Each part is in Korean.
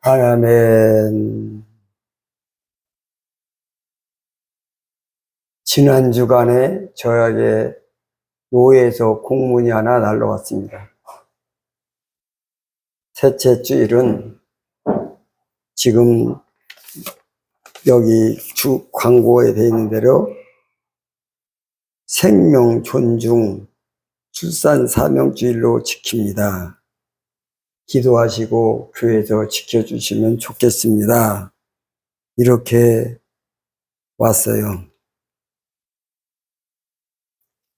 아멘. 지난 주간에 저에게 노예에서 공문이 하나 날라왔습니다. 셋째 주일은 지금 여기 주 광고에 되어 있는 대로 생명 존중 출산 사명주일로 지킵니다. 기도하시고 교회에서 지켜주시면 좋겠습니다. 이렇게 왔어요.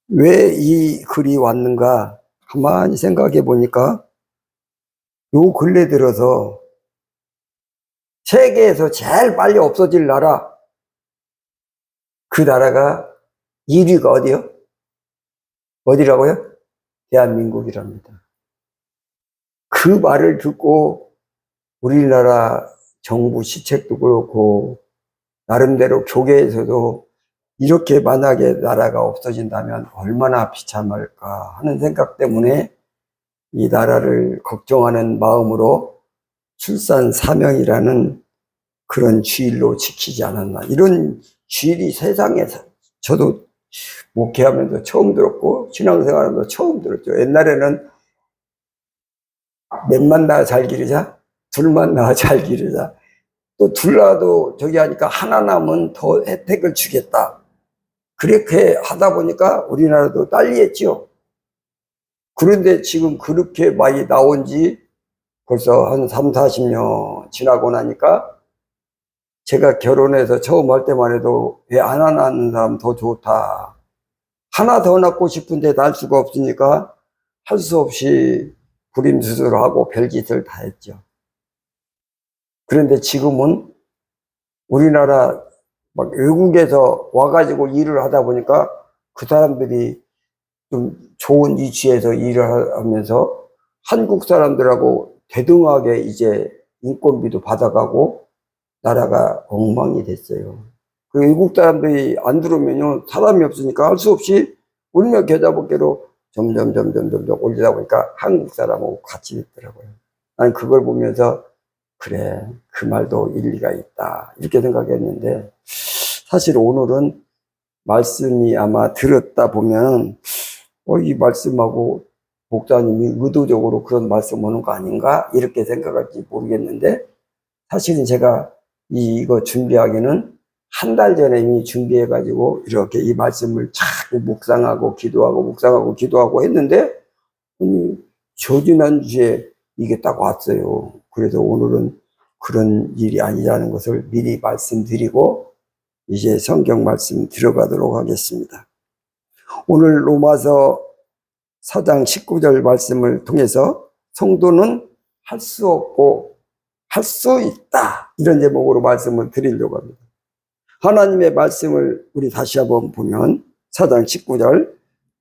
왜 이 글이 왔는가 가만히 생각해 보니까 요 근래 들어서 세계에서 제일 빨리 없어질 나라, 그 나라가 1위가 어디요? 어디라고요? 대한민국이랍니다. 그 말을 듣고 우리나라 정부 시책도 그렇고 나름대로 교계에서도 이렇게 만약에 나라가 없어진다면 얼마나 비참할까 하는 생각 때문에 이 나라를 걱정하는 마음으로 출산 사명이라는 그런 주일로 지키지 않았나. 이런 주일이 세상에서 저도 목회하면서 처음 들었고 신앙생활하면서 처음 들었죠. 옛날에는 넷만 낳아 잘 기르자, 둘만 낳아 잘 기르자, 또 둘 낳아도 저기 하니까 하나 낳으면 더 혜택을 주겠다. 그렇게 하다 보니까 우리나라도 딸리했죠. 그런데 지금 그렇게 많이 나온 지 벌써 한 3, 40년 지나고 나니까 제가 결혼해서 처음 할 때만 해도 애 하나 낳는 사람 더 좋다. 하나 더 낳고 싶은데 낳을 수가 없으니까 할 수 없이 불임수술을 하고 별짓을 다 했죠. 그런데 지금은 우리나라 막 외국에서 와가지고 일을 하다 보니까 그 사람들이 좀 좋은 위치에서 일을 하면서 한국 사람들하고 대등하게 이제 인건비도 받아가고 나라가 엉망이 됐어요. 그 외국 사람들이 안 들어오면요, 사람이 없으니까 할 수 없이 울며 겨자 먹기로 점점 올리다 보니까 한국 사람하고 같이 됐더라고요. 나는 그걸 보면서 그래, 그 말도 일리가 있다 이렇게 생각했는데, 사실 오늘은 말씀이 아마 들었다 보면 이 말씀하고 목사님이 의도적으로 그런 말씀 오는 거 아닌가 이렇게 생각할지 모르겠는데, 사실은 제가 이거 준비하기는 한 달 전에 이미 준비해 가지고 이렇게 이 말씀을 자꾸 묵상하고 기도하고 했는데 저지난주에 이게 딱 왔어요. 그래서 오늘은 그런 일이 아니라는 것을 미리 말씀드리고 이제 성경 말씀 들어가도록 하겠습니다. 오늘 로마서 4장 19절 말씀을 통해서 성도는 할 수 없고 할 수 있다, 이런 제목으로 말씀을 드리려고 합니다. 하나님의 말씀을 우리 다시 한번 보면 4장 19절,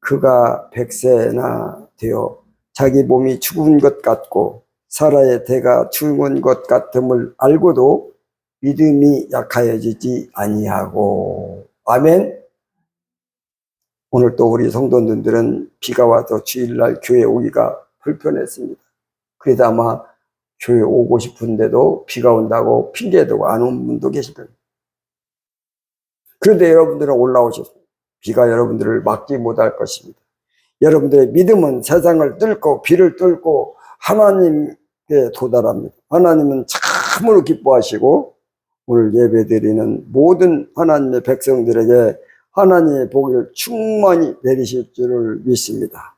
그가 100세나 되어 자기 몸이 죽은 것 같고 사라의 태가 죽은 것 같음을 알고도 믿음이 약하여지지 아니하고. 아멘. 오늘 또 우리 성도님들은 비가 와서 주일날 교회 오기가 불편했습니다. 그래서 아마 교회 오고 싶은데도 비가 온다고 핑계대고 안 온 분도 계실 겁니다. 그런데 여러분들은 올라오셨습니다. 비가 여러분들을 막지 못할 것입니다. 여러분들의 믿음은 세상을 뚫고 비를 뚫고 하나님께 도달합니다. 하나님은 참으로 기뻐하시고 오늘 예배드리는 모든 하나님의 백성들에게 하나님의 복을 충만히 내리실 줄을 믿습니다.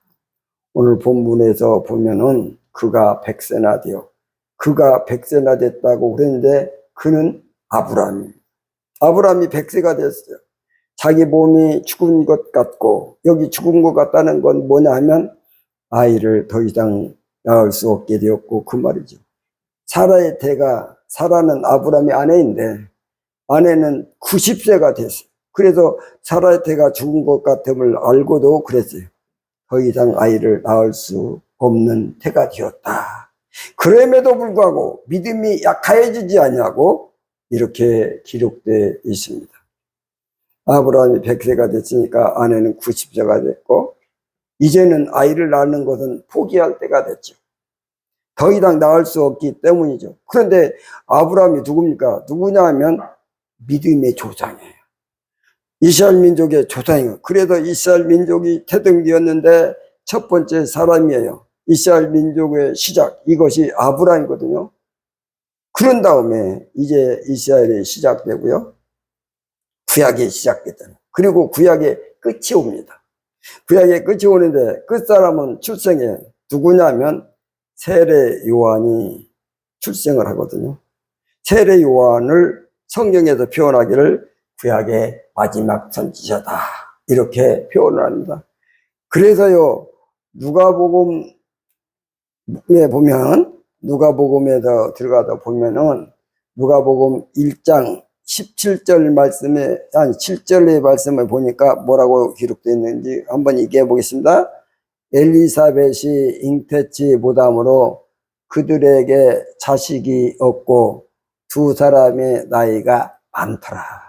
오늘 본문에서 보면은 그가 100세나 되어, 그가 100세나 됐다고 그랬는데 그는 아브라함입니다. 아브라함이 100세가 됐어요. 자기 몸이 죽은 것 같고, 여기 죽은 것 같다는 건 뭐냐 하면 아이를 더 이상 낳을 수 없게 되었고 그 말이죠. 사라의 태가, 사라는 아브라함의 아내인데 아내는 90세가 됐어요. 그래서 사라의 태가 죽은 것 같음을 알고도 그랬어요. 더 이상 아이를 낳을 수 없는 태가 되었다. 그럼에도 불구하고 믿음이 약하여지지 아니하고 이렇게 기록되어 있습니다. 아브라함이 100세가 됐으니까 아내는 90세가 됐고 이제는 아이를 낳는 것은 포기할 때가 됐죠. 더 이상 나을 수 없기 때문이죠. 그런데 아브라함이 누굽니까? 누구냐 하면 믿음의 조상이에요. 이스라엘 민족의 조상이에요. 그래서 이스라엘 민족이 태동되었는데 첫 번째 사람이에요. 이스라엘 민족의 시작, 이것이 아브라함이거든요. 그런 다음에 이제 이스라엘이 시작되고요. 구약이 시작됐잖아요. 그리고 구약의 끝이 옵니다. 구약의 끝이 오는데 끝사람은 출생해. 누구냐면 세례 요한이 출생을 하거든요. 세례 요한을 성경에서 표현하기를 구약의 마지막 선지자다, 이렇게 표현을 합니다. 그래서요, 누가복음에 보면, 누가복음에서 들어가다 보면은 누가복음 1장 17절 말씀에, 아니 7절의 말씀을 보니까 뭐라고 기록되어 있는지 한번 얘기해 보겠습니다. 엘리사벳이 잉태치 못함으로 그들에게 자식이 없고 두 사람의 나이가 많더라.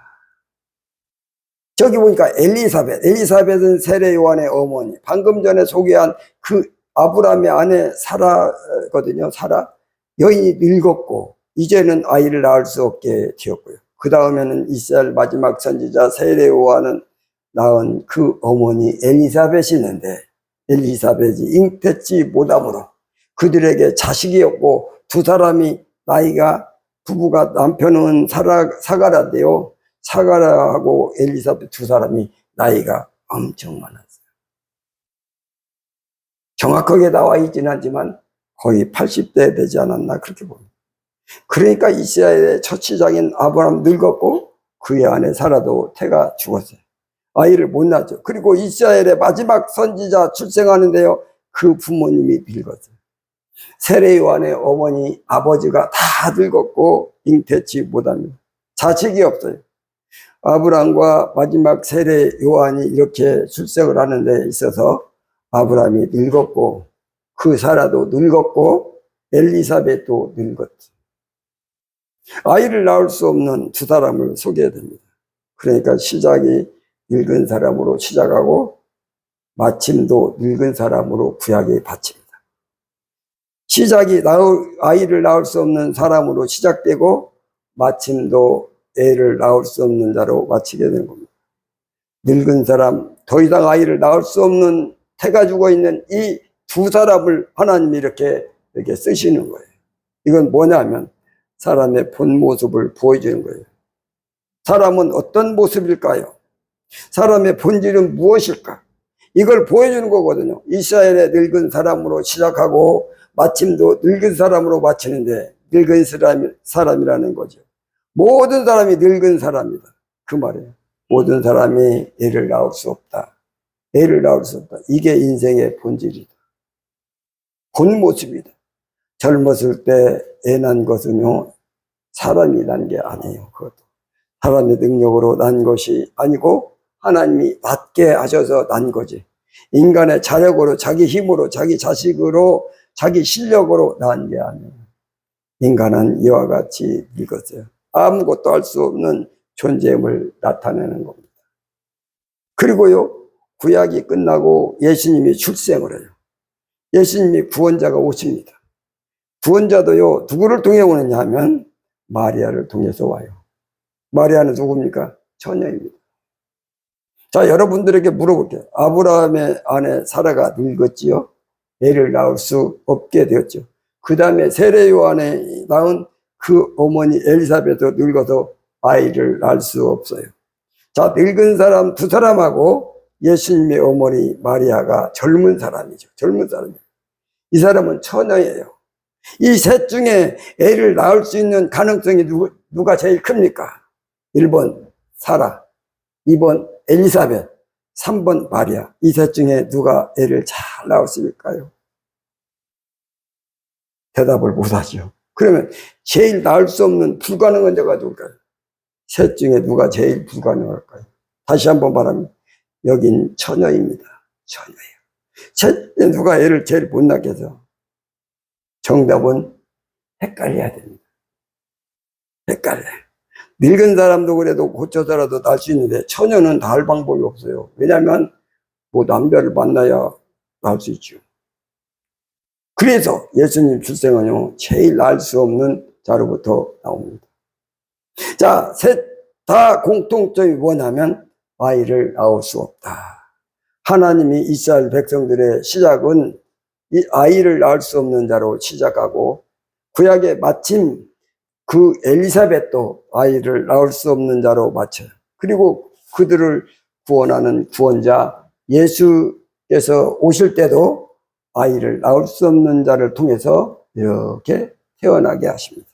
저기 보니까 엘리사벳은 세례 요한의 어머니, 방금 전에 소개한 그 아브라함의 아내 사라거든요. 사라. 여인이 늙었고 이제는 아이를 낳을 수 없게 되었고요. 그 다음에는 이스라엘 마지막 선지자 세례 요한은 낳은 그 어머니 엘리사벳이 있는데, 엘리사벳이 잉태치 못함으로 그들에게 자식이 없고 두 사람이 나이가, 부부가, 남편은 사가라인데요, 사가라하고 엘리사벳 두 사람이 나이가 엄청 많았어요. 정확하게 나와 있지는 않지만 거의 80대 되지 않았나 그렇게 봅니다. 그러니까 이스라엘의 첫시작인 아브라함 늙었고 그의 아내 사라도 태가 죽었어요. 아이를 못 낳죠. 그리고 이스라엘의 마지막 선지자 출생하는데요, 그 부모님이 늙었어요. 세례 요한의 어머니, 아버지가 다 늙었고 잉태치 못합니다. 자식이 없어요. 아브라함과 마지막 세례 요한이 이렇게 출생을 하는 데 있어서 아브라함이 늙었고 그 사라도 늙었고 엘리사벳도 늙었죠. 아이를 낳을 수 없는 두 사람을 소개해야 됩니다. 그러니까 시작이 늙은 사람으로 시작하고 마침도 늙은 사람으로 구약이 바칩니다. 시작이 아이를 낳을 수 없는 사람으로 시작되고 마침도 애를 낳을 수 없는 자로 마치게 되는 겁니다. 늙은 사람, 더 이상 아이를 낳을 수 없는 태가 죽어 있는 이 두 사람을 하나님이 이렇게 쓰시는 거예요. 이건 뭐냐면 사람의 본 모습을 보여주는 거예요. 사람은 어떤 모습일까요? 사람의 본질은 무엇일까? 이걸 보여주는 거거든요. 이스라엘의 늙은 사람으로 시작하고 마침도 늙은 사람으로 마치는데, 늙은 사람이라는 거죠. 모든 사람이 늙은 사람이다, 그 말이에요. 모든 사람이 애를 낳을 수 없다. 애를 낳을 수 없다. 이게 인생의 본질이다. 본 모습이다. 젊었을 때 애 낳은 것은요, 사람이 난 게 아니에요. 그것도 사람의 능력으로 난 것이 아니고 하나님이 낳게 하셔서 난 거지. 인간의 자력으로, 자기 힘으로, 자기 자식으로, 자기 실력으로 낳은 게 아니에요. 인간은 이와 같이 늙었어요. 아무것도 할 수 없는 존재임을 나타내는 겁니다. 그리고요, 구약이 끝나고 예수님이 출생을 해요. 예수님이 구원자가 오십니다. 구원자도요, 누구를 통해 오느냐 하면 마리아를 통해서 와요. 마리아는 누굽니까? 처녀입니다. 자, 여러분들에게 물어볼게요. 아브라함의 아내 사라가 늙었지요? 애를 낳을 수 없게 되었죠. 그 다음에 세례 요한에 낳은 그 어머니 엘리사벳도 늙어서 아이를 낳을 수 없어요. 자, 늙은 사람 두 사람하고 예수님의 어머니 마리아가 젊은 사람이죠. 젊은 사람이에요. 이 사람은 처녀예요. 이 셋 중에 애를 낳을 수 있는 가능성이 누가 제일 큽니까? 1번 사라, 2번 엘리사벳, 3번 마리아. 이 셋 중에 누가 애를 잘 낳을 수 있을까요? 대답을 못하죠. 그러면 제일 낳을 수 없는 불가능한 자가 누굴까요? 셋 중에 누가 제일 불가능할까요? 다시 한번 말합니다. 여긴 처녀입니다. 처녀예요. 누가 애를 제일 못 낳게 해서? 정답은 헷갈려야 됩니다. 헷갈려요. 늙은 사람도 그래도 고쳐서라도 낳을 수 있는데 처녀는 낳을 방법이 없어요. 왜냐하면 뭐 남자를 만나야 낳을 수 있죠. 그래서 예수님 출생은요, 제일 알 수 없는 자로부터 나옵니다. 자, 셋 다 공통점이 뭐냐면 아이를 낳을 수 없다. 하나님이 이스라엘 백성들의 시작은 이 아이를 낳을 수 없는 자로 시작하고, 구약에 마침 그 엘리사벳도 아이를 낳을 수 없는 자로 맞춰요. 그리고 그들을 구원하는 구원자 예수께서 오실 때도 아이를 낳을 수 없는 자를 통해서 이렇게 태어나게 하십니다.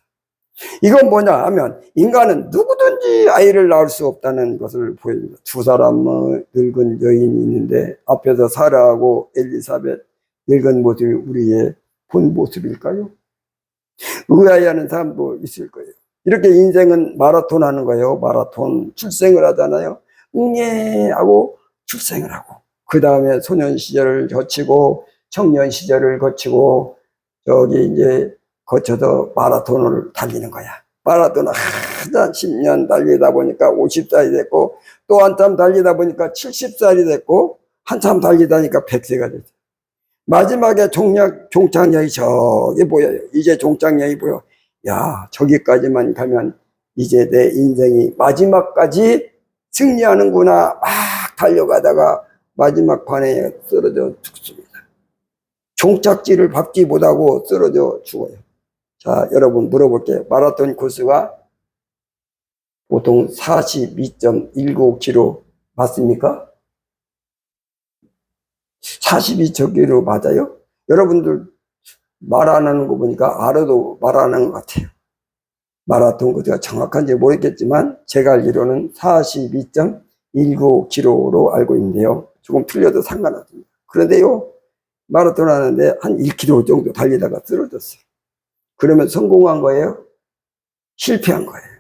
이건 뭐냐 하면 인간은 누구든지 아이를 낳을 수 없다는 것을 보여줍니다. 두 사람의 늙은 여인이 있는데 앞에서 사라하고 엘리사벳, 늙은 모습이 우리의 본 모습일까요? 의아해하는 사람도 있을 거예요. 이렇게 인생은 마라톤 하는 거예요. 마라톤. 출생을 하잖아요. 응애 하고 출생을 하고, 그 다음에 소년 시절을 거치고 청년 시절을 거치고 저기 이제 거쳐서 마라톤을 달리는 거야. 마라톤을 한 10년 달리다 보니까 50살이 됐고, 또 한참 달리다 보니까 70살이 됐고, 한참 달리다 보니까 100세가 됐어. 마지막에 종착역이 저기 보여요. 이제 종착역이 보여. 야, 저기까지만 가면 이제 내 인생이 마지막까지 승리하는구나. 막 달려가다가 마지막 판에 쓰러져 죽습니다. 종착지를 밟지 못하고 쓰러져 죽어요. 자, 여러분 물어볼게요. 마라톤 코스가 보통 42.19km 맞습니까? 42km 맞아요? 여러분들 말 안 하는 거 보니까 알아도 말 안 하는 것 같아요. 마라톤 코스가 정확한지 모르겠지만 제가 알기로는 42.19km로 알고 있는데요. 조금 틀려도 상관없습니다. 그런데요, 마라톤 하는데 한 1km 정도 달리다가 쓰러졌어요. 그러면 성공한 거예요? 실패한 거예요.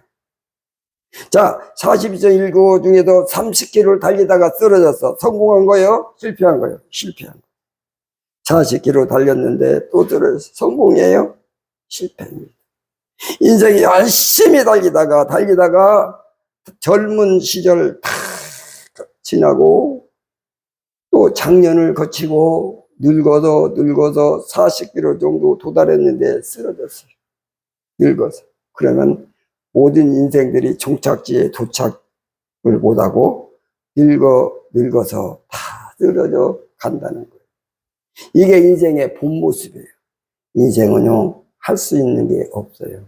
자, 42.19 중에도 30km를 달리다가 쓰러졌어. 성공한 거예요? 실패한 거예요? 실패한 거예요. 40km 달렸는데 또 쓰러졌어. 성공이에요? 실패입니다. 인생이 열심히 달리다가 젊은 시절 다 지나고 또 장년을 거치고 늙어서 40km 정도 도달했는데 쓰러졌어요. 늙어서. 그러면 모든 인생들이 종착지에 도착을 못하고 늙어서 다 쓰러져 간다는 거예요. 이게 인생의 본 모습이에요. 인생은요, 할 수 있는 게 없어요.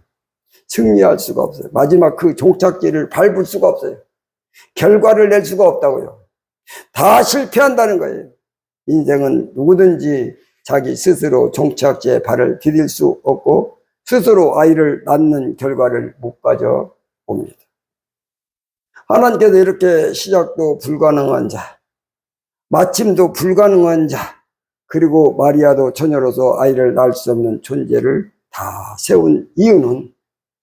승리할 수가 없어요. 마지막 그 종착지를 밟을 수가 없어요. 결과를 낼 수가 없다고요. 다 실패한다는 거예요. 인생은 누구든지 자기 스스로 종착지에 발을 디딜 수 없고 스스로 아이를 낳는 결과를 못 가져옵니다. 하나님께서 이렇게 시작도 불가능한 자, 마침도 불가능한 자, 그리고 마리아도 처녀로서 아이를 낳을 수 없는 존재를 다 세운 이유는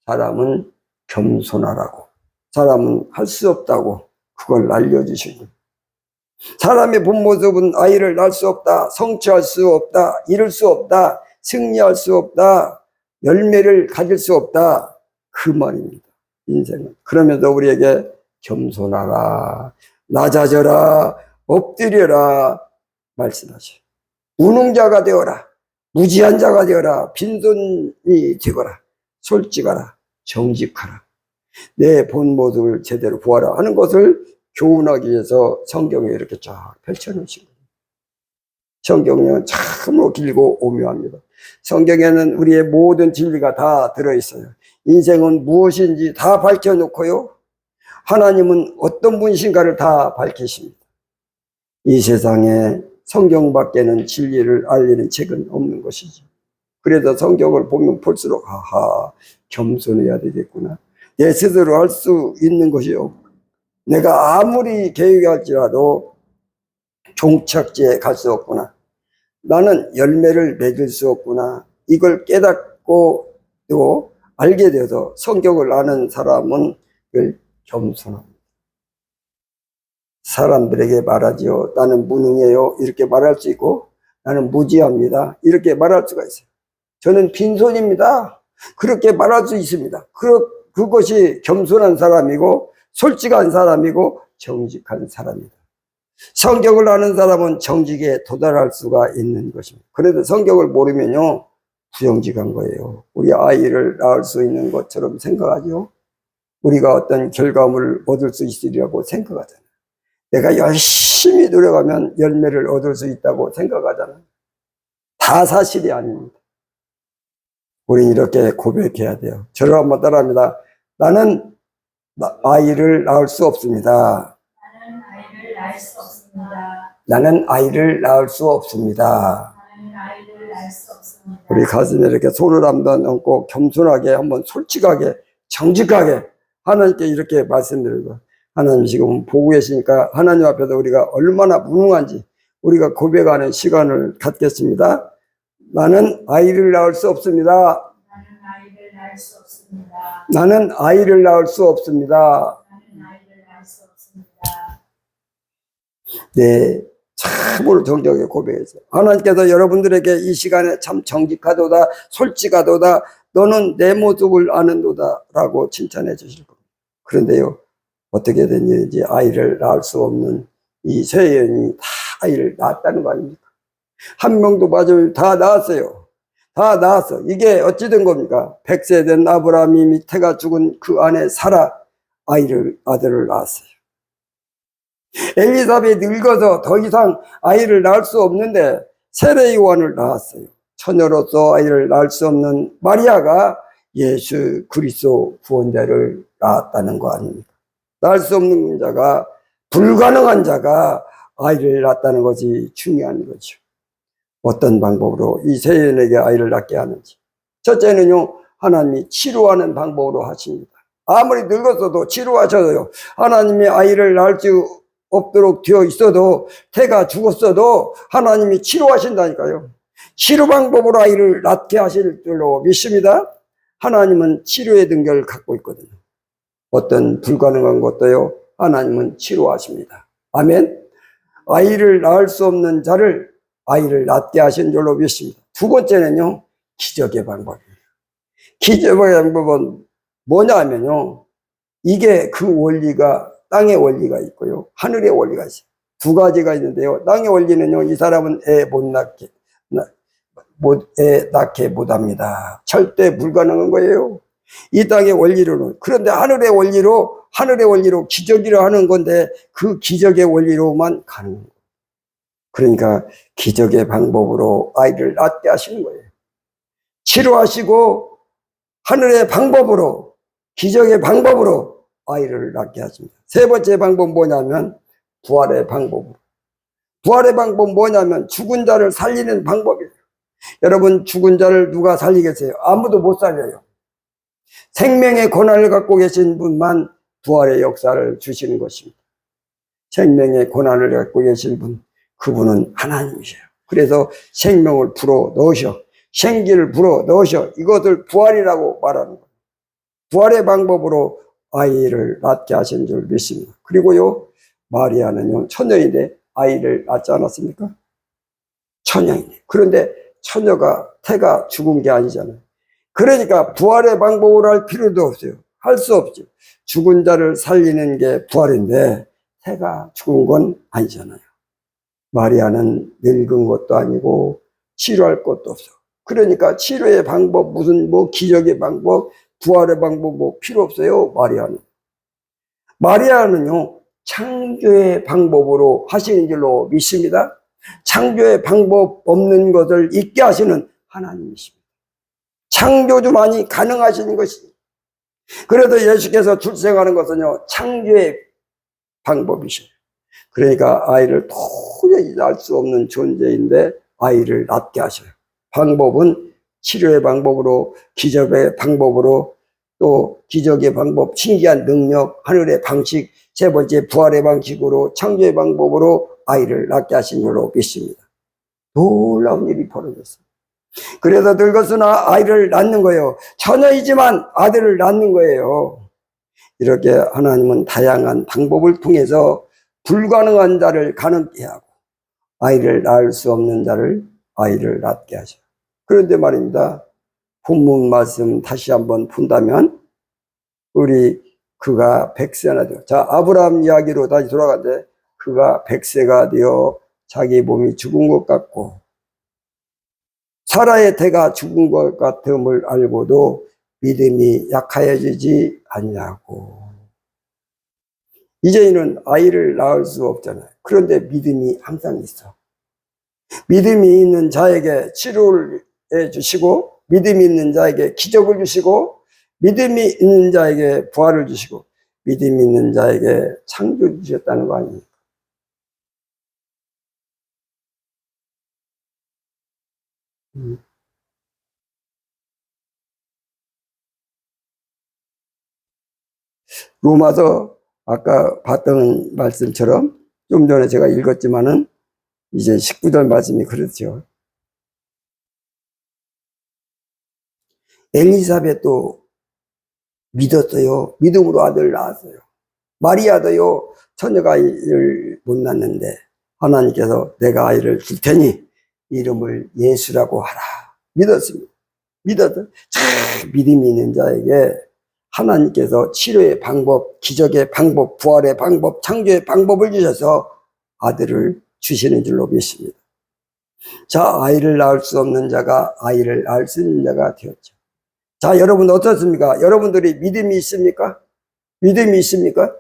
사람은 겸손하라고, 사람은 할 수 없다고 그걸 알려주신 거예요. 사람의 본 모습은 아이를 낳을 수 없다, 성취할 수 없다, 이룰 수 없다, 승리할 수 없다, 열매를 가질 수 없다, 그 말입니다. 인생은. 그러면서 우리에게 겸손하라, 낮아져라, 엎드려라 말씀하셔요. 무능자가 되어라, 무지한 자가 되어라, 빈손이 되거라, 솔직하라, 정직하라, 내 본 모습을 제대로 보아라 하는 것을 교훈하기 위해서 성경에 이렇게 쫙 펼쳐놓으신 거예요. 성경은 참으로 길고 오묘합니다. 성경에는 우리의 모든 진리가 다 들어있어요. 인생은 무엇인지 다 밝혀놓고요, 하나님은 어떤 분이신가를 다 밝히십니다. 이 세상에 성경밖에는 진리를 알리는 책은 없는 것이죠. 그래서 성경을 보면 볼수록 겸손해야 되겠구나. 내 스스로 할 수 있는 것이 없고, 내가 아무리 계획할지라도 종착지에 갈 수 없구나. 나는 열매를 맺을 수 없구나. 이걸 깨닫고 또 알게 되어서 성경을 아는 사람은 늘 겸손합니다. 사람들에게 말하지요. 나는 무능해요. 이렇게 말할 수 있고, 나는 무지합니다. 이렇게 말할 수가 있어요. 저는 빈손입니다. 그렇게 말할 수 있습니다. 그것이 겸손한 사람이고 솔직한 사람이고 정직한 사람이다. 성경을 아는 사람은 정직에 도달할 수가 있는 것입니다. 그래도 성경을 모르면요, 부정직한 거예요. 우리 아이를 낳을 수 있는 것처럼 생각하죠. 우리가 어떤 결과물을 얻을 수 있으리라고 생각하잖아요. 내가 열심히 노력하면 열매를 얻을 수 있다고 생각하잖아요. 다 사실이 아닙니다. 우리는 이렇게 고백해야 돼요. 저를 한번 따라합니다. 나는 아이를 낳을 수 없습니다. 나는 아이를 낳을 수 없습니다. 나는 아이를 낳을 수 없습니다. 나는 아이를 낳을 수 없습니다. 우리 가슴에 이렇게 손을 한번 얹고 겸손하게 한번 솔직하게 정직하게 하나님께 이렇게 말씀드리고, 하나님 지금 보고 계시니까 하나님 앞에서 우리가 얼마나 무능한지 우리가 고백하는 시간을 갖겠습니다. 나는 아이를 낳을 수 없습니다. 나는 아이를 낳을 수 없습니다. 나는 아이를 낳을 수 없습니다. 나는 아이를 낳을 수 없습니다. 네, 참으로 정직하게 고백했어요. 하나님께서 여러분들에게 이 시간에 참 정직하도다, 솔직하도다, 너는 내 모습을 아는도다 라고 칭찬해 주실 겁니다. 그런데요, 어떻게 된 일인지 아이를 낳을 수 없는 이 세연이 다 아이를 낳았다는 거 아닙니까? 한 명도 빠짐없이 다 낳았어요. 다 낳았어. 이게 어찌 된 겁니까? 100세 된 아브라함이 미태가 죽은 그 안에 살아 아들을 낳았어요. 엘리사벳이 늙어서 더 이상 아이를 낳을 수 없는데 세례 요한을 낳았어요. 처녀로서 아이를 낳을 수 없는 마리아가 예수 그리스도 구원자를 낳았다는 거 아닙니까? 낳을 수 없는 자가, 불가능한 자가 아이를 낳았다는 것이 중요한 거죠. 어떤 방법으로 이 세연에게 아이를 낳게 하는지. 첫째는요, 하나님이 치료하는 방법으로 하십니다. 아무리 늙었어도 치료하셔도요, 하나님이 아이를 낳을 수 없도록 되어 있어도, 태가 죽었어도 하나님이 치료하신다니까요. 치료 방법으로 아이를 낳게 하실 줄로 믿습니다. 하나님은 치료의 등결을 갖고 있거든요. 어떤 불가능한 것도요, 하나님은 치료하십니다. 아멘. 아이를 낳을 수 없는 자를 아이를 낳게 하신 줄로 믿습니다. 두 번째는요, 기적의 방법입니다. 기적의 방법은 뭐냐 하면요, 이게 그 원리가, 땅의 원리가 있고요, 하늘의 원리가 있어요. 두 가지가 있는데요, 땅의 원리는요, 이 사람은 애 낳게 못합니다. 절대 불가능한 거예요. 이 땅의 원리로는. 그런데 하늘의 원리로 기적이라 하는 건데, 그 기적의 원리로만 가능한 거예요. 그러니까 기적의 방법으로 아이를 낳게 하시는 거예요. 치료하시고 하늘의 방법으로, 기적의 방법으로 아이를 낳게 하십니다. 세 번째 방법은 뭐냐면 부활의 방법으로. 부활의 방법은 뭐냐면 죽은 자를 살리는 방법이에요. 여러분, 죽은 자를 누가 살리겠어요? 아무도 못 살려요. 생명의 권한을 갖고 계신 분만 부활의 역사를 주시는 것입니다. 생명의 권한을 갖고 계신 분, 그분은 하나님이세요. 그래서 생명을 불어 넣으셔, 생기를 불어 넣으셔, 이것을 부활이라고 말하는 거예요. 부활의 방법으로 아이를 낳게 하신 줄 믿습니다. 그리고요, 마리아는요, 처녀인데 아이를 낳지 않았습니까? 처녀인데. 그런데 처녀가, 태가 죽은 게 아니잖아요. 그러니까 부활의 방법으로 할 필요도 없어요. 할 수 없죠. 죽은 자를 살리는 게 부활인데 태가 죽은 건 아니잖아요. 마리아는 늙은 것도 아니고 치료할 것도 없어. 그러니까 치료의 방법, 무슨 기적의 방법, 부활의 방법 필요 없어요. 마리아는요, 창조의 방법으로 하시는 줄로 믿습니다. 창조의 방법 없는 것을 있게 하시는 하나님이십니다. 창조주만이 가능하시는 것입니다. 그래도 예수께서 출생하는 것은요, 창조의 방법이셔요. 그러니까 아이를 도저히 낳을 수 없는 존재인데 아이를 낳게 하셔요. 방법은 치료의 방법으로, 기적의 방법으로, 또 기적의 방법, 신기한 능력, 하늘의 방식, 세 번째 부활의 방식으로, 창조의 방법으로 아이를 낳게 하신 줄로 믿습니다. 놀라운 일이 벌어졌어요. 그래서 늙었으나 아이를 낳는 거예요. 처녀이지만 아들을 낳는 거예요. 이렇게 하나님은 다양한 방법을 통해서 불가능한 자를 가능케 하고 아이를 낳을 수 없는 자를 아이를 낳게 하셔요. 그런데 말입니다, 본문 말씀 다시 한번 본다면 그가 100세나 돼요. 자, 아브라함 이야기로 다시 돌아가는데 그가 100세가 되어 자기 몸이 죽은 것 같고 사라의 태가 죽은 것 같음을 알고도 믿음이 약하여지지 않냐고. 이제는 아이를 낳을 수 없잖아요. 그런데 믿음이 항상 있어. 믿음이 있는 자에게 치료를 해주시고, 믿음이 있는 자에게 기적을 주시고, 믿음이 있는 자에게 부활을 주시고, 믿음이 있는 자에게 창조 주셨다는 거 아닙니까? 로마서 아까 봤던 말씀처럼 좀 전에 제가 읽었지만은 이제 19절 말씀이 그렇죠. 엘리사벳도 믿었어요. 믿음으로 아들 낳았어요. 마리아도요, 처녀가 아이를 못 낳는데 하나님께서 내가 아이를 줄 테니 이름을 예수라고 하라. 믿었습니다. 믿어서 참 믿음이 있는 자에게 하나님께서 치료의 방법, 기적의 방법, 부활의 방법, 창조의 방법을 주셔서 아들을 주시는 줄로 믿습니다. 자, 아이를 낳을 수 없는 자가 아이를 낳을 수 있는 자가 되었죠. 자, 여러분 어떻습니까? 여러분들이 믿음이 있습니까? 믿음이 있습니까?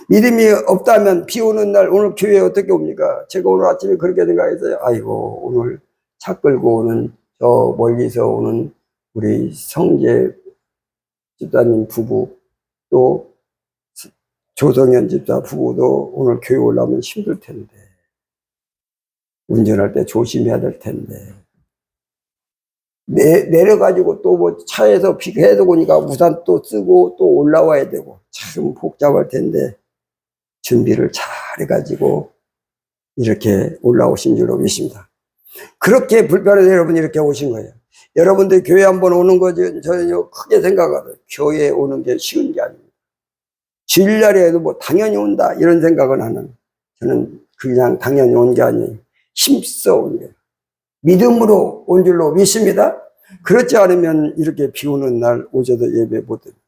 믿음이 없다면 비 오는 날 오늘 교회에 어떻게 옵니까? 제가 오늘 아침에 그렇게 생각했어요. 아이고, 오늘 차 끌고 오는 저 멀리서 오는 우리 성재 집사님 부부 또 조성현 집사 부부도 오늘 교회 올라오면 힘들 텐데 운전할 때 조심해야 될 텐데 내려가지고 또 뭐 차에서 비가 해서 오니까 우산 또 쓰고 또 올라와야 되고 참 복잡할 텐데 준비를 잘 해가지고 이렇게 올라오신 줄로 믿습니다. 그렇게 불편해서 여러분이 이렇게 오신 거예요. 여러분들 교회 한번 오는 거지 전혀 크게 생각하거든요. 교회에 오는 게 쉬운 게 아닙니다. 주일날에 해도 뭐 당연히 온다 이런 생각은 하는, 저는 그냥 당연히 온 게 아니에요. 힘써 온 거예요. 믿음으로 온 줄로 믿습니다. 그렇지 않으면 이렇게 비 오는 날 오셔도 예배 못 드려요.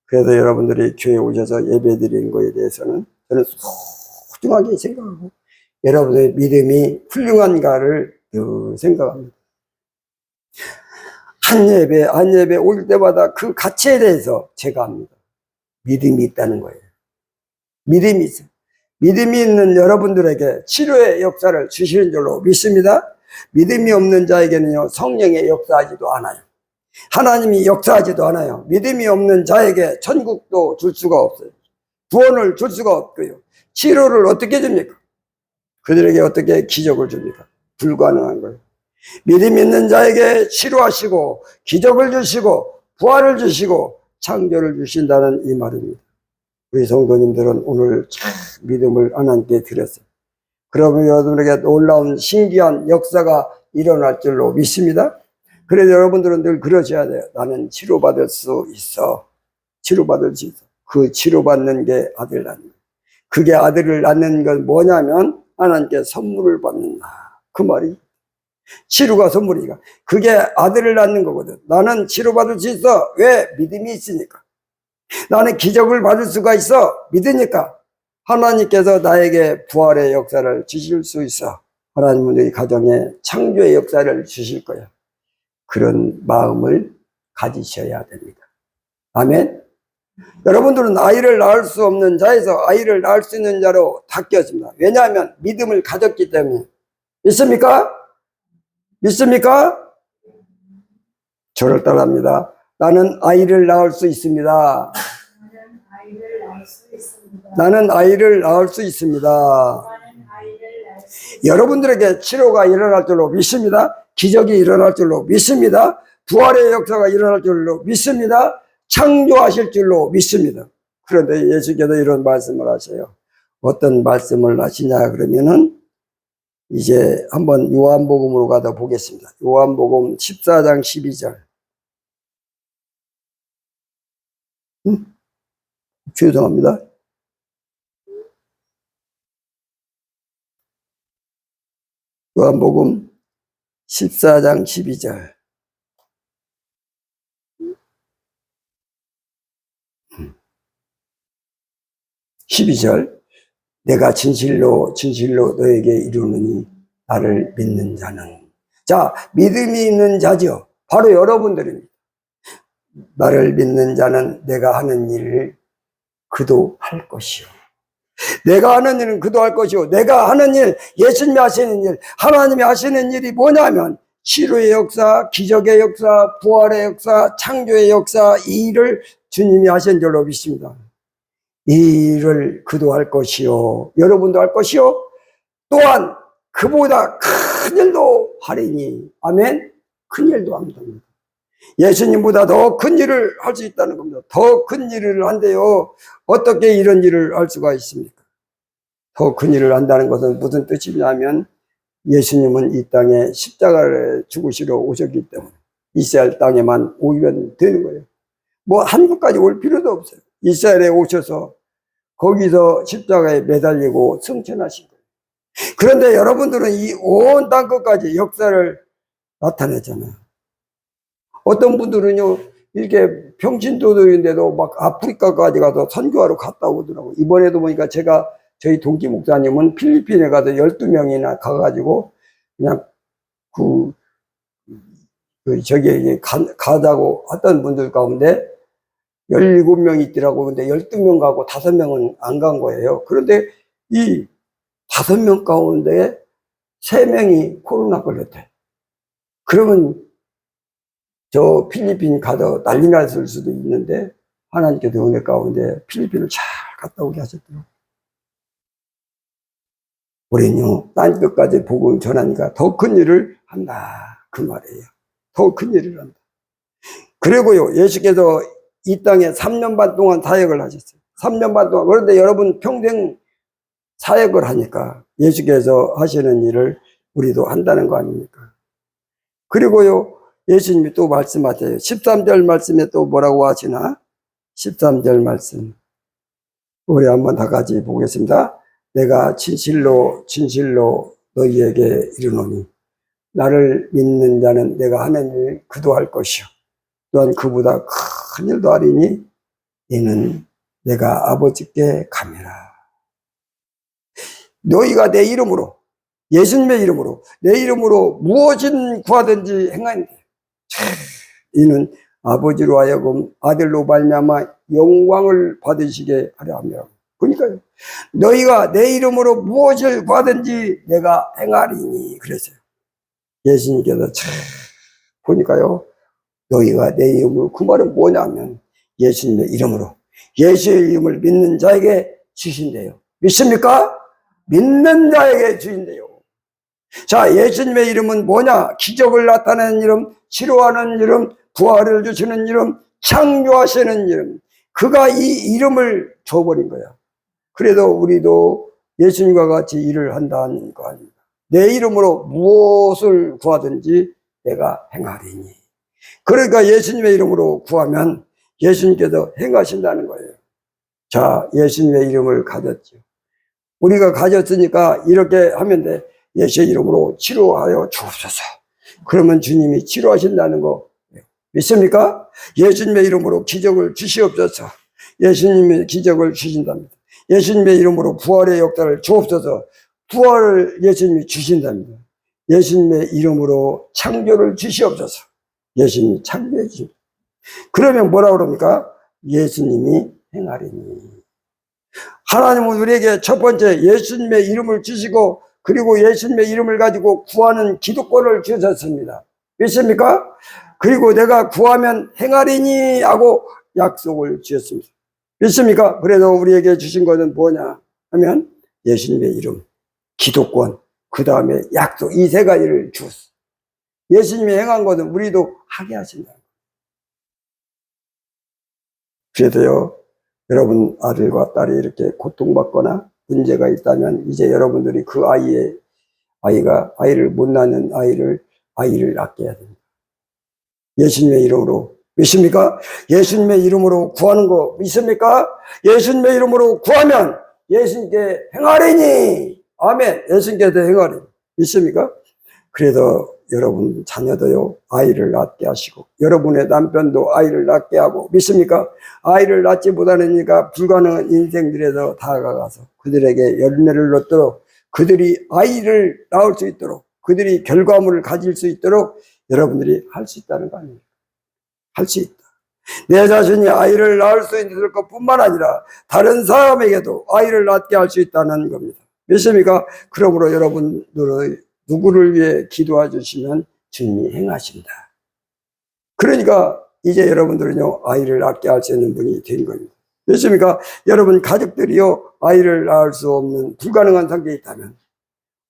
그래서 여러분들이 교회 오셔서 예배 드리는 거에 대해서는 저는 소중하게 생각하고 여러분의 믿음이 훌륭한가를 생각합니다. 한 예배 올 때마다 그 가치에 대해서 제가 합니다. 믿음이 있다는 거예요. 믿음이 있어요. 믿음이 있는 여러분들에게 치료의 역사를 주시는 줄로 믿습니다. 믿음이 없는 자에게는요, 성령의 역사하지도 않아요. 하나님이 역사하지도 않아요. 믿음이 없는 자에게 천국도 줄 수가 없어요. 구원을 줄 수가 없고요. 치료를 어떻게 줍니까? 그들에게 어떻게 기적을 줍니까? 불가능한 거예요. 믿음 있는 자에게 치료하시고 기적을 주시고 부활을 주시고 창조를 주신다는 이 말입니다. 우리 성도님들은 오늘 참 믿음을 하나님께 드렸어요. 그러면 여러분에게 놀라운 신기한 역사가 일어날 줄로 믿습니다. 그래서 여러분들은 늘 그러셔야 돼요. 나는 치료받을 수 있어. 치료받을 수 있어. 그 치료받는 게 아들 낳는 거예요. 그게 아들을 낳는 건 뭐냐면 하나님께 선물을 받는다. 그 말이 치료가 선물이니까. 그게 아들을 낳는 거거든. 나는 치료받을 수 있어. 왜? 믿음이 있으니까. 나는 기적을 받을 수가 있어. 믿으니까. 하나님께서 나에게 부활의 역사를 주실 수 있어. 하나님은 우리 가정에 창조의 역사를 주실 거야. 그런 마음을 가지셔야 됩니다. 아멘. 여러분들은 아이를 낳을 수 없는 자에서 아이를 낳을 수 있는 자로 바뀌었습니다. 왜냐하면 믿음을 가졌기 때문에. 믿습니까? 믿습니까? 저를 따라합니다. 나는 아이를 낳을 수 있습니다. 나는 아이를 낳을 수 있습니다. 나는 아이를 낳을 수 있습니다. 나는 아이를 낳을 수 있습니다. 여러분들에게 치료가 일어날 줄로 믿습니다. 기적이 일어날 줄로 믿습니다. 부활의 역사가 일어날 줄로 믿습니다. 창조하실 줄로 믿습니다. 그런데 예수께서 이런 말씀을 하세요. 어떤 말씀을 하시냐 그러면은 이제 한번 요한복음으로 가다 보겠습니다. 요한복음 14장 12절. 죄송합니다. 요한복음 14장 12절. 12절. 내가 진실로 진실로 너에게 이루느니 나를 믿는 자는. 자, 믿음이 있는 자죠. 바로 여러분들입니다. 나를 믿는 자는 내가 하는 일을 그도 할 것이요. 내가 하는 일은 그도 할 것이요. 내가 하는 일, 예수님이 하시는 일, 하나님이 하시는 일이 뭐냐면 치료의 역사, 기적의 역사, 부활의 역사, 창조의 역사, 이 일을 주님이 하신 줄로 믿습니다. 이 일을 그도 할 것이요. 여러분도 할 것이요. 또한 그보다 큰 일도 하리니. 아멘. 큰 일도 합니다. 예수님보다 더 큰 일을 할 수 있다는 겁니다. 더 큰 일을 한대요. 어떻게 이런 일을 할 수가 있습니까? 더 큰 일을 한다는 것은 무슨 뜻이냐면 예수님은 이 땅에 십자가를 죽으시러 오셨기 때문에 이스라엘 땅에만 오면 되는 거예요. 뭐 한국까지 올 필요도 없어요. 이스라엘에 오셔서 거기서 십자가에 매달리고 승천하신 거예요. 그런데 여러분들은 이 온 땅 끝까지 역사를 나타냈잖아요. 어떤 분들은요, 이렇게 평신도들인데도 막 아프리카까지 가서 선교하러 갔다 오더라고요. 이번에도 보니까 제가 저희 동기 목사님은 필리핀에 가서 12명이나 가가지고 그냥 저기 가자고 했던 분들 가운데 17명이 있더라고요. 근데 12명 가고 5명은 안 간 거예요. 그런데 이 5명 가운데 3명이 코로나 걸렸대. 그러면 저 필리핀 가서 난리 났을 수도 있는데 하나님께서 은혜 가운데 필리핀을 잘 갔다 오게 하셨더라고요. 우리는요, 딴 끝까지 복음을 전하니까 더 큰 일을 한다. 그 말이에요. 더 큰 일을 한다. 그리고요, 예수께서 이 땅에 3년 반 동안 사역을 하셨어요. 3년 반 동안. 그런데 여러분 평생 사역을 하니까 예수께서 하시는 일을 우리도 한다는 거 아닙니까? 그리고요, 예수님이 또 말씀하세요. 13절 말씀에 또 뭐라고 하시나? 13절 말씀. 우리 한번 다 같이 보겠습니다. 내가 진실로 진실로 너희에게 이르노니 나를 믿는 자는 내가 하는 일 그도 할 것이요. 또한 그보다 큰 일도 하리니 이는 내가 아버지께 가미라. 너희가 내 이름으로, 예수님의 이름으로, 내 이름으로 무엇인 구하든지 행하니 이는 아버지로 하여금 아들로 말미암아 영광을 받으시게 하려 하며. 그러니까요, 너희가 내 이름으로 무엇을 구하든지 내가 행하리니 그랬어요. 예수님께서 보니까요, 너희가 내 이름으로, 그 말은 뭐냐면 예수님의 이름으로, 예수의 이름을 믿는 자에게 주신대요. 믿습니까? 믿는 자에게 주신대요. 자, 예수님의 이름은 뭐냐? 기적을 나타내는 이름, 치료하는 이름, 부활을 주시는 이름, 창조하시는 이름. 그가 이 이름을 줘버린 거야. 그래도 우리도 예수님과 같이 일을 한다는 거 아닙니까? 내 이름으로 무엇을 구하든지 내가 행하리니. 그러니까 예수님의 이름으로 구하면 예수님께서 행하신다는 거예요. 자, 예수님의 이름을 가졌죠. 우리가 가졌으니까 이렇게 하면 돼. 예수의 이름으로 치료하여 주옵소서. 그러면 주님이 치료하신다는 거 믿습니까? 예수님의 이름으로 기적을 주시옵소서. 예수님의 기적을 주신답니다. 예수님의 이름으로 부활의 역사를 주옵소서. 부활을 예수님이 주신답니다. 예수님의 이름으로 창조를 주시옵소서. 예수님이 창조해 주십니다. 그러면 뭐라 그럽니까? 예수님이 행하리니. 하나님은 우리에게 첫 번째 예수님의 이름을 주시고 그리고 예수님의 이름을 가지고 구하는 기도권을 주셨습니다. 믿습니까? 그리고 내가 구하면 행하리니 하고 약속을 주셨습니다. 믿습니까? 그래서 우리에게 주신 것은 뭐냐 하면 예수님의 이름, 기도권, 그 다음에 약속, 이 세 가지를 주었어요. 예수님이 행한 것은 우리도 하게 하신다. 그래서요, 여러분 아들과 딸이 이렇게 고통받거나 문제가 있다면 이제 여러분들이 그 아이를 못 낳는 아이를 아껴야 됩니다. 예수님의 이름으로 믿습니까? 예수님의 이름으로 구하는 거 믿습니까? 예수님의 이름으로 구하면 예수님께 행하리니. 아멘. 예수님께서 행하리니. 믿습니까? 그래서 여러분 자녀도요, 아이를 낳게 하시고, 여러분의 남편도 아이를 낳게 하고, 믿습니까? 아이를 낳지 못하니까 불가능한 인생들에서 다가가서 그들에게 열매를 얻도록, 그들이 아이를 낳을 수 있도록, 그들이 결과물을 가질 수 있도록 여러분들이 할 수 있다는 거 아닙니까? 할 수 있다. 내 자신이 아이를 낳을 수 있을 것뿐만 아니라 다른 사람에게도 아이를 낳게 할 수 있다는 겁니다. 믿습니까? 그러므로 여러분들의 누구를 위해 기도해 주시면 주님이 행하신다. 그러니까 이제 여러분들은요, 아이를 낳게 할 수 있는 분이 된 겁니다. 믿습니까? 여러분 가족들이요, 아이를 낳을 수 없는 불가능한 상태에 있다면,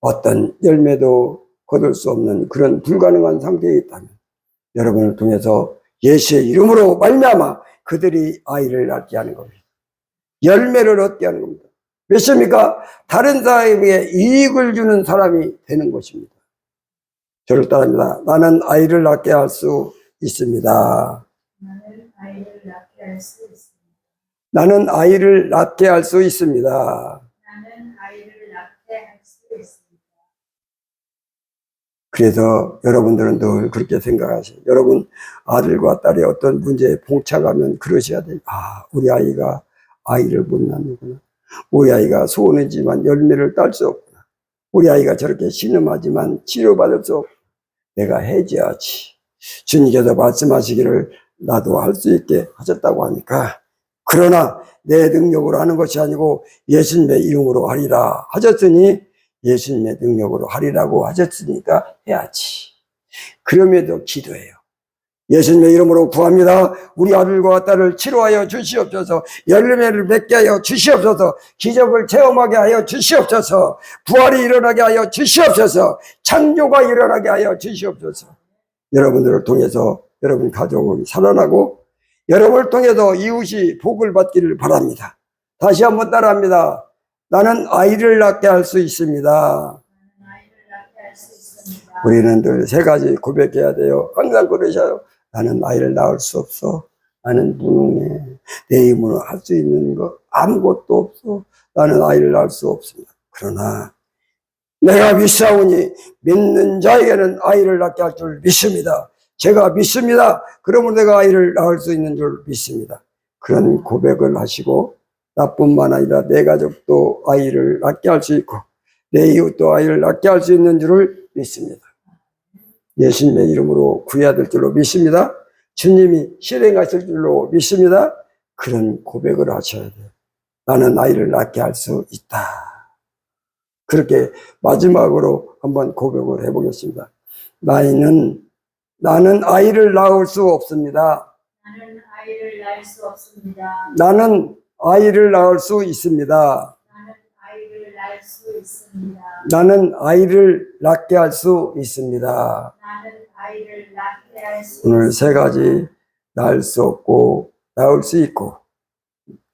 어떤 열매도 거둘 수 없는 그런 불가능한 상태에 있다면, 여러분을 통해서 예수의 이름으로 말미암아 그들이 아이를 낳게 하는 겁니다. 열매를 얻게 하는 겁니다. 믿습니까? 다른 사람에게 이익을 주는 사람이 되는 것입니다. 저를 따릅니다. 나는 아이를 낳게 할 수 있습니다. 나는 아이를 낳게 할 수 있습니다. 나는 아이를 낳게 할 수 있습니다. 나는 아이를 낳게 할 수 있습니다. 그래서 여러분들은 늘 그렇게 생각하세요. 여러분 아들과 딸이 어떤 문제에 봉착하면 그러셔야 돼요. 아, 우리 아이가 아이를 못 낳는구나. 우리 아이가 소원이지만 열매를 딸 수 없구나. 우리 아이가 저렇게 신음하지만 치료받을 수 없구나. 내가 해줘야지. 주님께서 말씀하시기를 나도 할 수 있게 하셨다고 하니까, 그러나 내 능력으로 하는 것이 아니고 예수님의 이름으로 하리라 하셨으니, 예수님의 능력으로 하리라고 하셨으니까 해야지. 그럼에도 기도해요. 예수님의 이름으로 구합니다. 우리 아들과 딸을 치료하여 주시옵소서. 열매를 맺게 하여 주시옵소서. 기적을 체험하게 하여 주시옵소서. 부활이 일어나게 하여 주시옵소서. 창조가 일어나게 하여 주시옵소서. 여러분들을 통해서 여러분 가족이 살아나고, 여러분을 통해서 이웃이 복을 받기를 바랍니다. 다시 한번 따라합니다. 나는 아이를 낳게 할 수 있습니다. 나는 아이를 낳게 할 수 있습니다. 우리는 늘 세 가지 고백해야 돼요. 항상 그러셔요. 나는 아이를 낳을 수 없어. 나는 무능해. 내 힘으로 할 수 있는 거 아무것도 없어. 나는 아이를 낳을 수 없습니다. 그러나 내가 믿사오니 믿는 자에게는 아이를 낳게 할 줄 믿습니다. 제가 믿습니다. 그러므로 내가 아이를 낳을 수 있는 줄 믿습니다. 그런 고백을 하시고, 나뿐만 아니라 내 가족도 아이를 낳게 할 수 있고 내 이웃도 아이를 낳게 할 수 있는 줄을 믿습니다. 예수님의 이름으로 구해야 될 줄로 믿습니다. 주님이 실행하실 줄로 믿습니다. 그런 고백을 하셔야 돼요. 나는 아이를 낳게 할 수 있다. 그렇게 마지막으로 한번 고백을 해보겠습니다. 나는 아이를 낳을 수 없습니다. 나는 아이를 낳을 수 없습니다. 나는 아이를 낳을 수 있습니다. 나는 아이를 낳을 수 있습니다. 나는 아이를 낳게 할 수 있습니다. 나는 아이를 낳게 할 수 오늘 세 가지, 낳을 수 없고 낳을 수 있고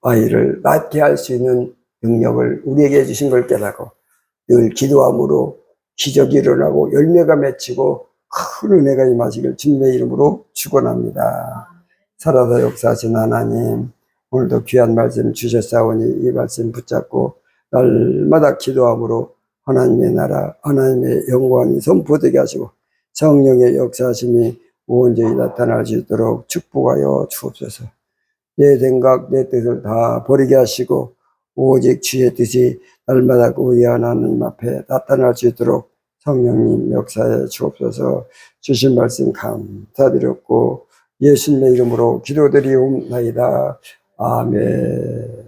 아이를 낳게 할 수 있는 능력을 우리에게 주신 걸 깨닫고 늘 기도함으로 기적이 일어나고 열매가 맺히고 큰 은혜가 임하시길 주님의 이름으로 축원합니다. 살아서 역사하신 하나님, 오늘도 귀한 말씀 주셨사오니 이 말씀 붙잡고 날마다 기도함으로 하나님의 나라, 하나님의 영광이 선포되게 하시고 성령의 역사하심이 온전히 나타날 수 있도록 축복하여 주옵소서. 내 생각, 내 뜻을 다 버리게 하시고 오직 주의 뜻이 날마다 우리 하나님 앞에 나타날 수 있도록 성령님 역사해 주옵소서. 주신 말씀 감사드렸고 예수님의 이름으로 기도드리옵나이다. 아멘.